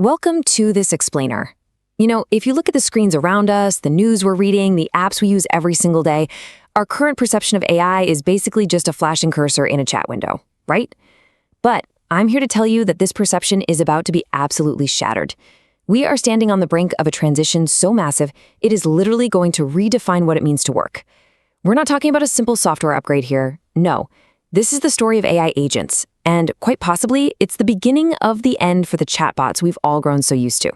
Welcome to this explainer. If you look at the screens around us, the news we're reading, the apps we use every single day, our current perception of AI is basically just a flashing cursor in a chat window, right? But I'm here to tell you that this perception is about to be absolutely shattered. We are standing on the brink of a transition so massive, it is literally going to redefine what it means to work. We're not talking about a simple software upgrade here. No, this is the story of AI agents, and quite possibly, it's the beginning of the end for the chatbots we've all grown so used to.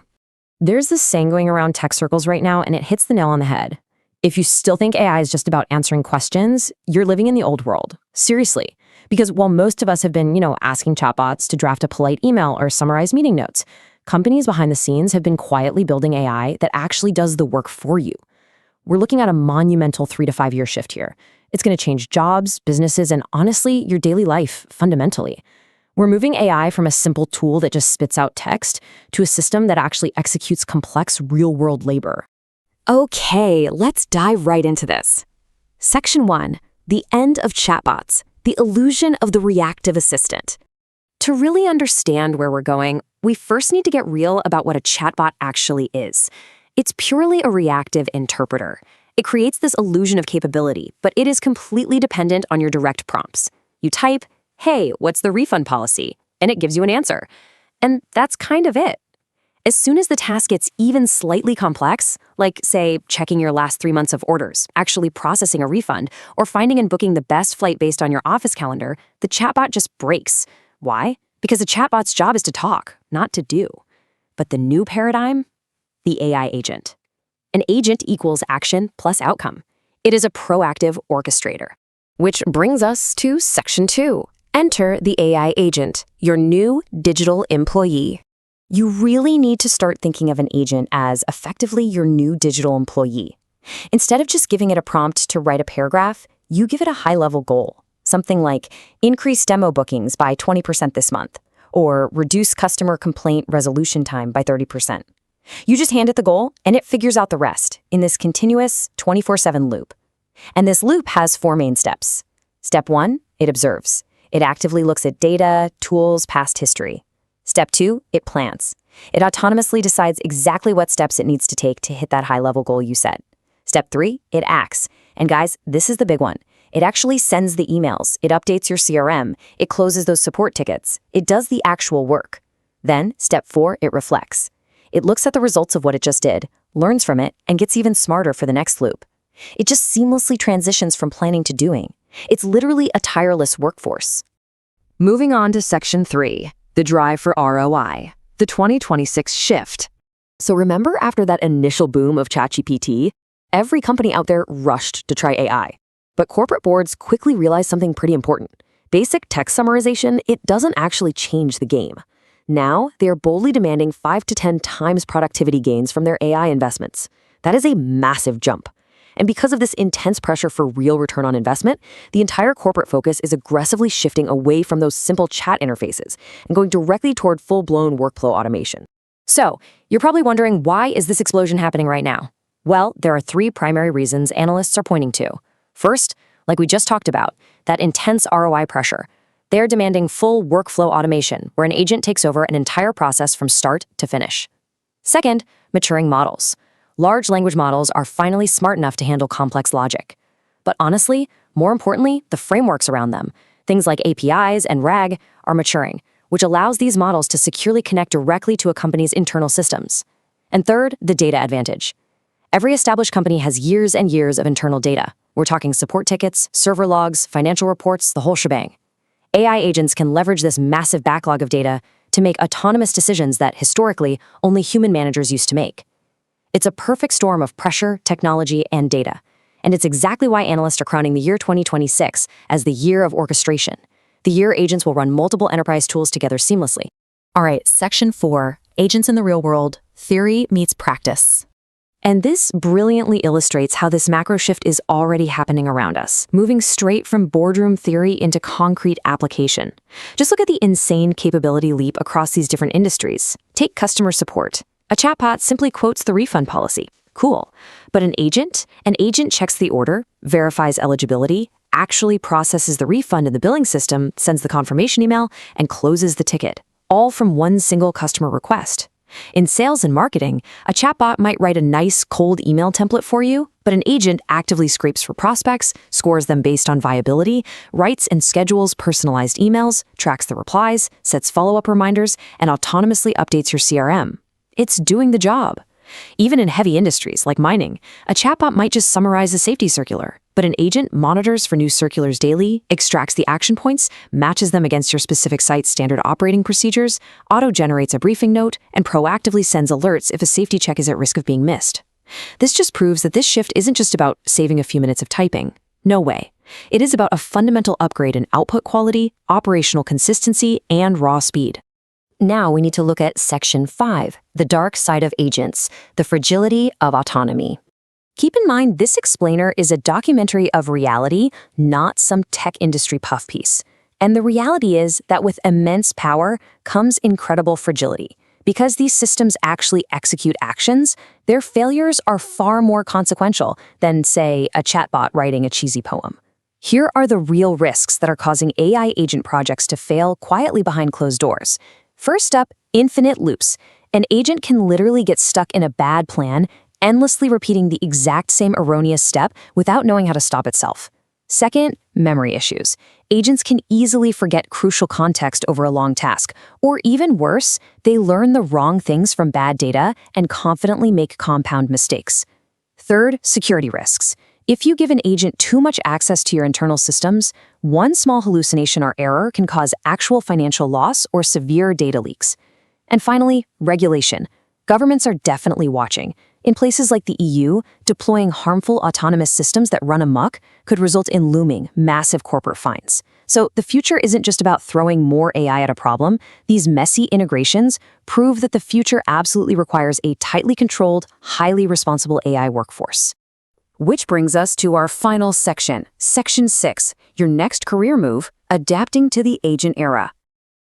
There's this saying going around tech circles right now, and it hits the nail on the head. If you still think AI is just about answering questions, you're living in the old world. Seriously. Because while most of us have been, asking chatbots to draft a polite email or summarize meeting notes, companies behind the scenes have been quietly building AI that actually does the work for you. We're looking at a monumental 3 to 5 year shift here. It's going to change jobs, businesses, and honestly, your daily life fundamentally. We're moving AI from a simple tool that just spits out text to a system that actually executes complex real-world labor. Okay, let's dive right into this. Section 1, the end of chatbots, the illusion of the reactive assistant. To really understand where we're going, we first need to get real about what a chatbot actually is. It's purely a reactive interpreter. It creates this illusion of capability, but it is completely dependent on your direct prompts. You type, "Hey, what's the refund policy?" and it gives you an answer. And that's kind of it. As soon as the task gets even slightly complex, like, say, checking your last 3 months of orders, actually processing a refund, or finding and booking the best flight based on your office calendar, the chatbot just breaks. Why? Because the chatbot's job is to talk, not to do. But the new paradigm? The AI agent. An agent equals action plus outcome. It is a proactive orchestrator. Which brings us to Section 2. Enter the AI agent, your new digital employee. You really need to start thinking of an agent as effectively your new digital employee. Instead of just giving it a prompt to write a paragraph, you give it a high-level goal. Something like, increase demo bookings by 20% this month, or reduce customer complaint resolution time by 30%. You just hand it the goal, and it figures out the rest in this continuous 24/7 loop. And this loop has 4 main steps. Step 1, it observes. It actively looks at data, tools, past history. Step 2, it plans. It autonomously decides exactly what steps it needs to take to hit that high-level goal you set. Step 3, it acts. And guys, this is the big one. It actually sends the emails. It updates your CRM. It closes those support tickets. It does the actual work. Then, step 4, it reflects. It looks at the results of what it just did, learns from it, and gets even smarter for the next loop. It just seamlessly transitions from planning to doing. It's literally a tireless workforce. Moving on to Section 3, the drive for ROI, the 2026 shift. So remember after that initial boom of ChatGPT, every company out there rushed to try AI. But corporate boards quickly realized something pretty important. Basic text summarization, it doesn't actually change the game. Now, they are boldly demanding 5 to 10 times productivity gains from their AI investments. That is a massive jump. And because of this intense pressure for real return on investment, the entire corporate focus is aggressively shifting away from those simple chat interfaces and going directly toward full-blown workflow automation. So, you're probably wondering, why is this explosion happening right now? Well, there are 3 primary reasons analysts are pointing to. First, like we just talked about, that intense ROI pressure. They're demanding full workflow automation, where an agent takes over an entire process from start to finish. Second, maturing models. Large language models are finally smart enough to handle complex logic. But honestly, more importantly, the frameworks around them, things like APIs and RAG, are maturing, which allows these models to securely connect directly to a company's internal systems. And third, the data advantage. Every established company has years and years of internal data. We're talking support tickets, server logs, financial reports, the whole shebang. AI agents can leverage this massive backlog of data to make autonomous decisions that, historically, only human managers used to make. It's a perfect storm of pressure, technology, and data. And it's exactly why analysts are crowning the year 2026 as the year of orchestration, the year agents will run multiple enterprise tools together seamlessly. All right, Section 4, Agents in the Real World, Theory Meets Practice. And this brilliantly illustrates how this macro shift is already happening around us, moving straight from boardroom theory into concrete application. Just look at the insane capability leap across these different industries. Take customer support. A chatbot simply quotes the refund policy. Cool. But an agent checks the order, verifies eligibility, actually processes the refund in the billing system, sends the confirmation email, and closes the ticket, all from one single customer request. In sales and marketing, a chatbot might write a nice, cold email template for you, but an agent actively scrapes for prospects, scores them based on viability, writes and schedules personalized emails, tracks the replies, sets follow-up reminders, and autonomously updates your CRM. It's doing the job. Even in heavy industries like mining, a chatbot might just summarize a safety circular, but an agent monitors for new circulars daily, extracts the action points, matches them against your specific site's standard operating procedures, auto-generates a briefing note, and proactively sends alerts if a safety check is at risk of being missed. This just proves that this shift isn't just about saving a few minutes of typing. No way. It is about a fundamental upgrade in output quality, operational consistency, and raw speed. Now we need to look at Section 5, the dark side of agents, the fragility of autonomy. Keep in mind, this explainer is a documentary of reality, not some tech industry puff piece. And the reality is that with immense power comes incredible fragility. Because these systems actually execute actions, their failures are far more consequential than, say, a chatbot writing a cheesy poem. Here are the real risks that are causing AI agent projects to fail quietly behind closed doors. First up, infinite loops. An agent can literally get stuck in a bad plan, endlessly repeating the exact same erroneous step without knowing how to stop itself. Second, memory issues. Agents can easily forget crucial context over a long task, or even worse, they learn the wrong things from bad data and confidently make compound mistakes. Third, security risks. If you give an agent too much access to your internal systems, one small hallucination or error can cause actual financial loss or severe data leaks. And finally, regulation. Governments are definitely watching. In places like the EU, deploying harmful autonomous systems that run amok could result in looming, massive corporate fines. So the future isn't just about throwing more AI at a problem. These messy integrations prove that the future absolutely requires a tightly controlled, highly responsible AI workforce. Which brings us to our final section, Section 6, your next career move, adapting to the agent era.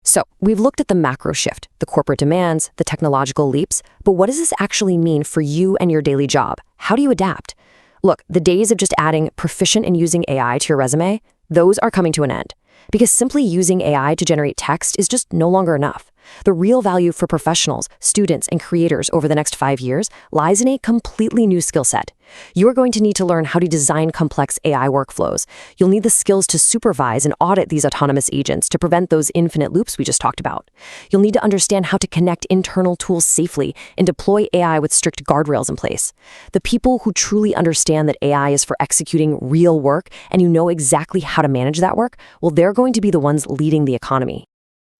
So, we've looked at the macro shift, the corporate demands, the technological leaps, but what does this actually mean for you and your daily job? How do you adapt? Look, the days of just adding proficient in using AI to your resume, those are coming to an end. Because simply using AI to generate text is just no longer enough. The real value for professionals, students, and creators over the next 5 years lies in a completely new skill set. You are going to need to learn how to design complex AI workflows. You'll need the skills to supervise and audit these autonomous agents to prevent those infinite loops we just talked about. You'll need to understand how to connect internal tools safely and deploy AI with strict guardrails in place. The people who truly understand that AI is for executing real work and you know exactly how to manage that work, well, they're going to be the ones leading the economy.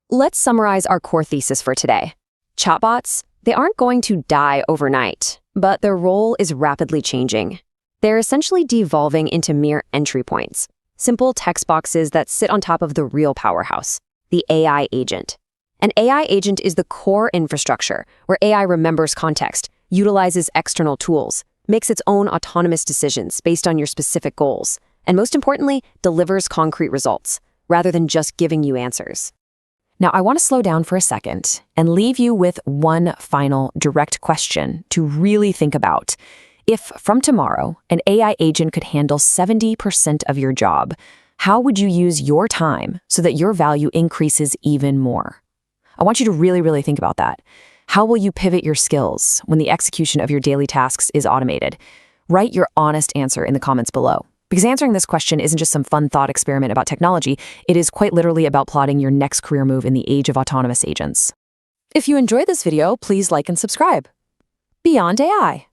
Let's summarize our core thesis for today. Chatbots, they aren't going to die overnight, but their role is rapidly changing. They're essentially devolving into mere entry points, simple text boxes that sit on top of the real powerhouse, the AI agent. An AI agent is the core infrastructure where AI remembers context, utilizes external tools, makes its own autonomous decisions based on your specific goals, and most importantly, delivers concrete results, rather than just giving you answers. Now, I want to slow down for a second and leave you with one final direct question to really think about. If, from tomorrow, an AI agent could handle 70% of your job, how would you use your time so that your value increases even more? I want you to really think about that. How will you pivot your skills when the execution of your daily tasks is automated? Write your honest answer in the comments below. Because answering this question isn't just some fun thought experiment about technology, it is quite literally about plotting your next career move in the age of autonomous agents. If you enjoyed this video, please like and subscribe. Beyond AI.